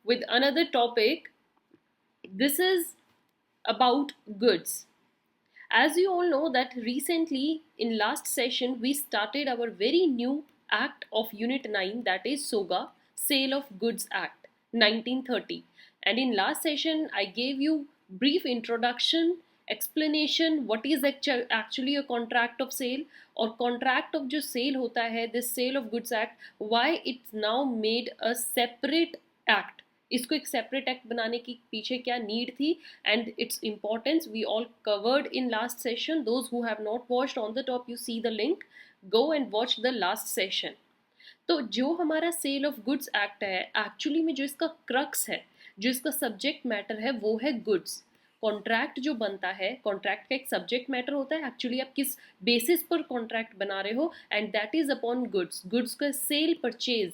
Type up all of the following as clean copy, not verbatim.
with another topic. This is about goods. As you all know that recently in last session we started our very new act of Unit 9, that is SOGA, Sale of Goods Act 1930. And in last session I gave you brief introduction, explanation what is actually a contract of sale or contract of जो sale होता है, this Sale of Goods Act, why it's now made a separate act. इसको एक separate act बनाने की पीछे क्या need थी and its importance we all covered in last session. Those who have not watched, on the top you see the link, go and watch the last session. तो जो हमारा सेल ऑफ गुड्स एक्ट है, actually में जो इसका crux है, जो इसका सब्जेक्ट मैटर है, वो है गुड्स. कॉन्ट्रैक्ट जो बनता है, कॉन्ट्रैक्ट का एक सब्जेक्ट मैटर होता है, एक्चुअली आप किस बेसिस पर कॉन्ट्रैक्ट बना रहे हो, and that is upon goods. Goods का sale purchase,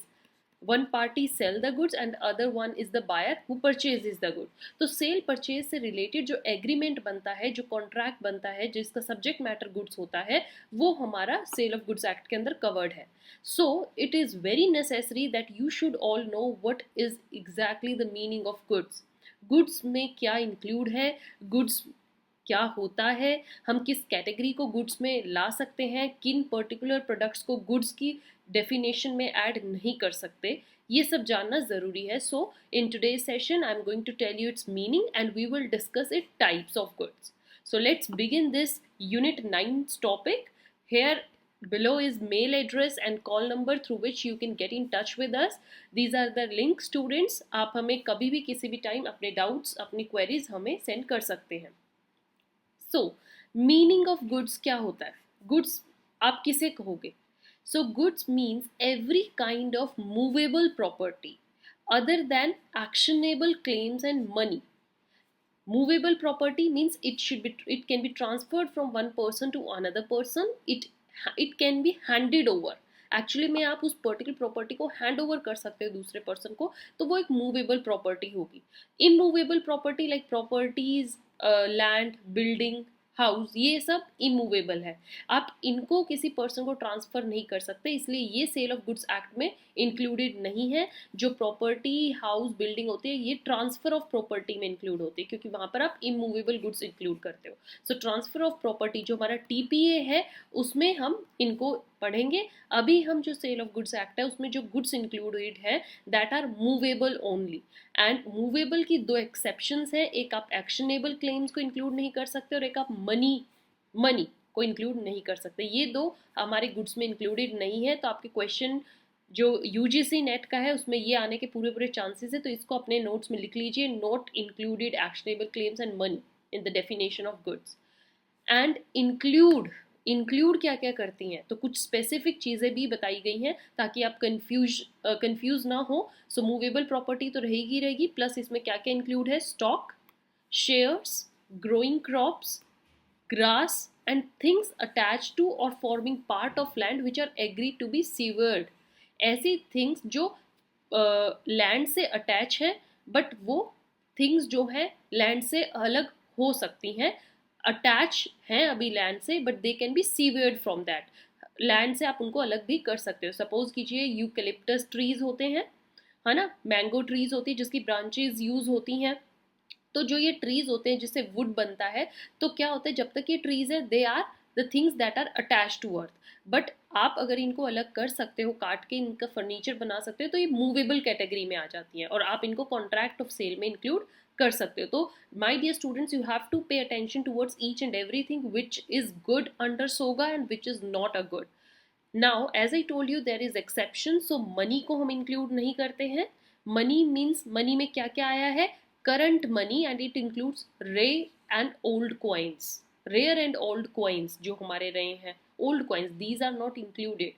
one party sell the goods and other one is the buyer who purchases the good. तो सेल परचेज से रिलेटेड जो एग्रीमेंट बनता है, जो कॉन्ट्रैक्ट बनता है, जिसका सब्जेक्ट मैटर गुड्स होता है, वो हमारा सेल ऑफ गुड्स एक्ट के अंदर कवर्ड है. So it is very necessary that you should all know what is exactly the meaning of goods. Goods में क्या इंक्लूड है, गुड्स क्या होता है, हम किस कैटेगरी को गुड्स में ला सकते हैं, किन पर्टिकुलर प्रोडक्ट्स को गुड्स की डेफिनेशन में ऐड नहीं कर सकते, ये सब जानना ज़रूरी है. So in today's session I am going to tell you its meaning and we will discuss it types of goods. So let's begin this unit 9 topic. Here below is mail address and call number through which you can get in touch with us. These are the link students. आप हमें कभी भी किसी भी time अपने doubts, अपनी queries हमें send कर सकते हैं. सो मीनिंग ऑफ गुड्स क्या होता है? गुड्स आप किसे कहोगे? So goods means every kind of movable property other than actionable claims and money. Movable property means it can be transferred from one person to another person. It can be handed over. Actually में आप उस particular property को hand over कर सकते हो दूसरे person को, तो वो एक मूवेबल प्रॉपर्टी होगी. Immovable property like properties, land, building, house, ये सब इमूवेबल है. आप इनको किसी पर्सन को ट्रांसफर नहीं कर सकते, इसलिए ये सेल ऑफ गुड्स एक्ट में इंक्लूडेड नहीं है. जो प्रॉपर्टी, हाउस, बिल्डिंग होती है, ये ट्रांसफर ऑफ प्रॉपर्टी में इंक्लूड होती है, क्योंकि वहां पर आप इमूवेबल गुड्स इंक्लूड करते हो. सो ट्रांसफर ऑफ प्रॉपर्टी जो हमारा टीपीए है, उसमें हम इनको पढ़ेंगे. अभी हम जो सेल ऑफ गुड्स एक्ट है, उसमें जो गुड्स इंक्लूडेड है that are movable only. And movable की दो एक्सेप्शंस है, एक आप एक्शनेबल क्लेम्स को इंक्लूड नहीं कर सकते और एक आप मनी को इंक्लूड नहीं कर सकते. ये दो हमारे गुड्स में इंक्लूडेड नहीं है. तो आपके क्वेश्चन जो यूजीसी नेट का है उसमें ये आने के पूरे पूरे चांसेस है, तो इसको अपने नोट्स में लिख लीजिए. Not included actionable claims and money in the definition of goods. And include क्या क्या करती हैं, तो कुछ स्पेसिफिक चीज़ें भी बताई गई हैं ताकि आप कंफ्यूज ना हो. सो मूवेबल प्रॉपर्टी तो रहेगी, प्लस इसमें क्या क्या इंक्लूड है? Stock, shares, growing crops, grass and things attach to or forming part of land which are agree to be severed. ऐसी थिंग्स जो लैंड से अटैच है, बट वो थिंग्स जो है लैंड से अलग हो सकती हैं, अटैच हैं अभी लैंड से, but they can be seaward from that. Land से आप उनको अलग भी कर सकते हो. सपोज कीजिए यूकेलिप्टस ट्रीज होते हैं, है ना, मैंगो ट्रीज होती है जिसकी ब्रांचेज यूज होती हैं. तो जो ये ट्रीज होते हैं जिससे वुड बनता है, तो क्या होता है, जब तक ये ट्रीज है they are the things that are attach to earth. But आप अगर इनको अलग कर सकते हो, काट के इनका फर्नीचर बना सकते हो, तो ये मूवेबल कैटेगरी में आ जाती हैं और आप इनको कॉन्ट्रैक्ट ऑफ सेल में इंक्लूड कर सकते हो. तो my dear students, you have to pay attention towards each and everything which is good under SOGA and which is not a good. Now as I told you there is exception. So money को हम include नहीं करते हैं. Money means money में क्या क्या आया है? Current money and it includes rare and old coins. Rare and old coins जो हमारे रहे हैं, old coins, these are not included.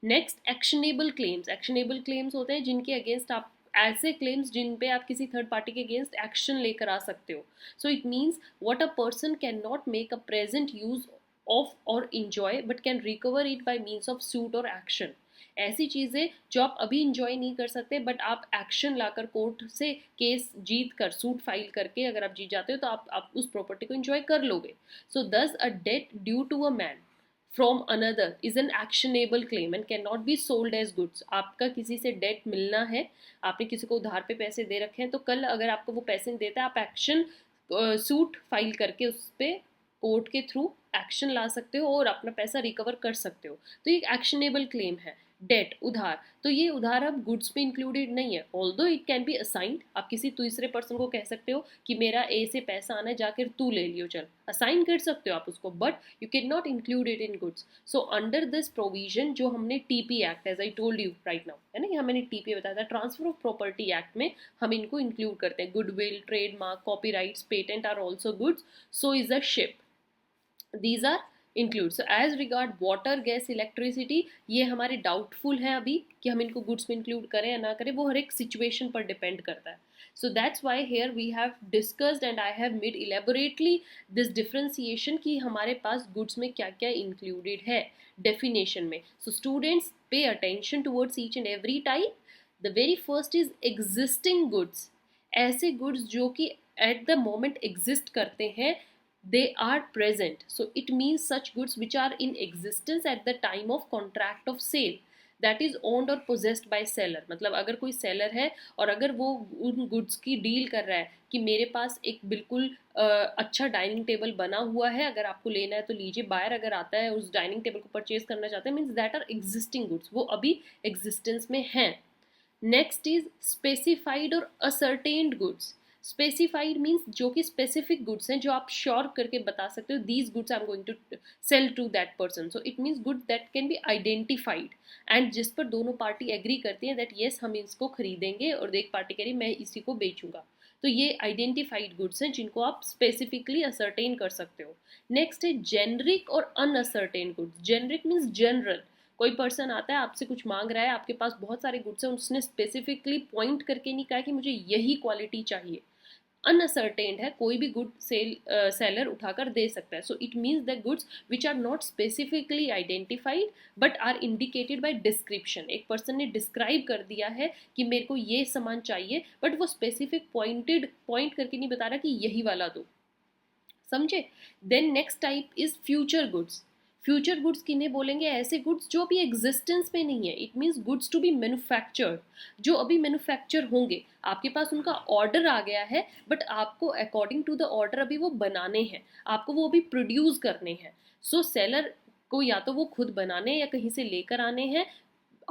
Next, actionable claims. Actionable claims होते हैं जिनके अगेंस्ट आप, ऐसे क्लेम्स जिन पे आप किसी थर्ड पार्टी के अगेंस्ट एक्शन लेकर आ सकते हो. So it means what a person can not make a present use of or enjoy but can recover it by means of suit or action. ऐसी चीज़ें जो आप अभी इंजॉय नहीं कर सकते, बट आप एक्शन लाकर कोर्ट से केस जीत कर, सूट फाइल करके अगर आप जीत जाते हो, तो आप उस प्रॉपर्टी को इंजॉय कर लोगे. So thus a debt due to a man, from another is an actionable claim and cannot be sold as goods. आपका किसी से डेट मिलना है, आपने किसी को उधार पे पैसे दे रखे हैं, तो कल अगर आपको वो पैसे नहीं देता, आप एक्शन सूट फाइल करके उस पर कोर्ट के थ्रू एक्शन ला सकते हो और अपना पैसा रिकवर कर सकते हो. तो ये एक्शनेबल क्लेम है. डेट, उधार, तो ये उधार अब गुड्स में इंक्लूडेड नहीं है. Although it can be assigned, आप किसी दूसरे पर्सन को कह सकते हो कि मेरा ए से पैसा आना है, जाकर तू ले लियो, चल, असाइन कर सकते हो आप उसको, but you can not include it in goods. So under this provision जो हमने TP act, as I told you right now, है ना, यहाँ मैंने टीपी बताया था, ट्रांसफर ऑफ प्रॉपर्टी एक्ट में हम इनको इंक्लूड करते हैं. Goodwill, trademark, copyrights, patent are also goods. So is a ship. These are include. So as regard water, gas, electricity, ये हमारे डाउटफुल हैं अभी कि हम इनको गुड्स में इंक्लूड करें या ना करें, वो हर एक सिचुएशन पर डिपेंड करता है. So that's why here we have discussed and I have made elaborately this differentiation कि हमारे पास गुड्स में क्या क्या इंक्लूडेड है डेफिनेशन में. So students pay attention towards each and every type. The very first is existing goods. ऐसे goods जो कि at the moment exist करते हैं, they are present. So it means such goods which are in existence at the time of contract of sale, that is owned or possessed by seller. मतलब अगर कोई seller है और अगर वो उन गुड्स की डील कर रहा है कि मेरे पास एक बिल्कुल अच्छा डाइनिंग टेबल बना हुआ है, अगर आपको लेना है तो लीजिए, बायर अगर आता है उस डाइनिंग टेबल को परचेज करना चाहते हैं, means that are existing goods, वो अभी एग्जिस्टेंस में हैं. नेक्स्ट इज स्पेसिफाइड और असर्टेन्ड गुड्स. स्पेसिफाइड मीन्स जो कि स्पेसिफिक गुड्स हैं, जो आप श्योर करके बता सकते हो these goods I am going to sell to that person. So it means good that can be identified and जिस पर दोनों पार्टी एग्री करती हैं दैट येस हम इसको खरीदेंगे और एक पार्टी कह रही मैं इसी को बेचूंगा. तो ये आइडेंटिफाइड गुड्स हैं जिनको आप स्पेसिफिकली असर्टेन कर सकते हो. नेक्स्ट है जेनरिक और uncertain goods. Generic means general. कोई पर्सन आता है आपसे कुछ मांग रहा है, आपके पास बहुत सारे गुड्स हैं, उसने स्पेसिफिकली पॉइंट करके नहीं कहा कि मुझे यही क्वालिटी चाहिए. अनअसर्टेन्ड है, कोई भी गुड सेलर उठाकर दे सकता है. So it means the goods which are not specifically identified but are indicated by description. एक पर्सन ने डिस्क्राइब कर दिया है कि मेरे को ये सामान चाहिए, बट वो स्पेसिफिक पॉइंट करके नहीं बता रहा कि यही वाला दो. समझे. Then next type is future goods. Future goods किन्हें बोलेंगे? ऐसे गुड्स जो अभी एग्जिस्टेंस में नहीं है. It means goods to be manufactured, जो अभी मैन्युफैक्चर होंगे, आपके पास उनका ऑर्डर आ गया है बट आपको अकॉर्डिंग टू द ऑर्डर अभी वो बनाने हैं, आपको वो अभी प्रोड्यूस करने हैं. सो सेलर को या तो वो खुद बनाने या कहीं से लेकर आने हैं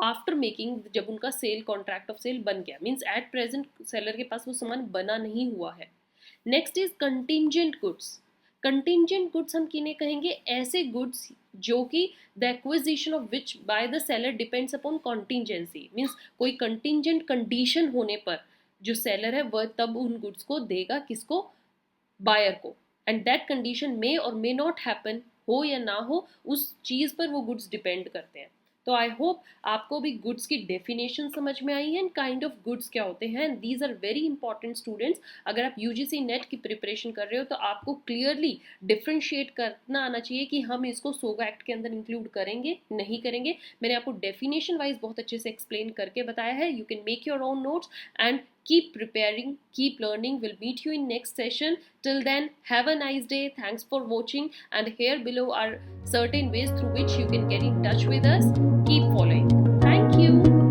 आफ्टर मेकिंग, जब उनका सेल कॉन्ट्रैक्ट ऑफ सेल बन गया. मीन्स एट प्रेजेंट सेलर के पास वो सामान बना नहीं हुआ है. Next is contingent goods. Contingent goods हम किन्हें कहेंगे? ऐसे गुड्स जो कि the acquisition of which by the seller depends upon contingency. Means कोई कंटिंजेंट कंडीशन होने पर जो सेलर है वह तब उन गुड्स को देगा, किसको? बायर को. एंड दैट कंडीशन मे और मे नॉट हैपन, हो या ना हो, उस चीज पर वो गुड्स डिपेंड करते हैं. तो आई होप आपको भी गुड्स की डेफिनेशन समझ में आई है एंड काइंड ऑफ गुड्स क्या होते हैं. These are very important students. अगर आप यूजीसी नेट की प्रिपरेशन कर रहे हो तो आपको क्लियरली डिफ्रेंशिएट करना आना चाहिए कि हम इसको सोगा एक्ट के अंदर इंक्लूड करेंगे नहीं करेंगे. मैंने आपको डेफिनेशन वाइज बहुत अच्छे से एक्सप्लेन करके बताया है. You can make your own notes and keep preparing, keep learning. We'll meet you in next session. Till then, have a nice day. Thanks for watching, and here below are certain ways through which you can get in touch with us. Keep following. Thank you.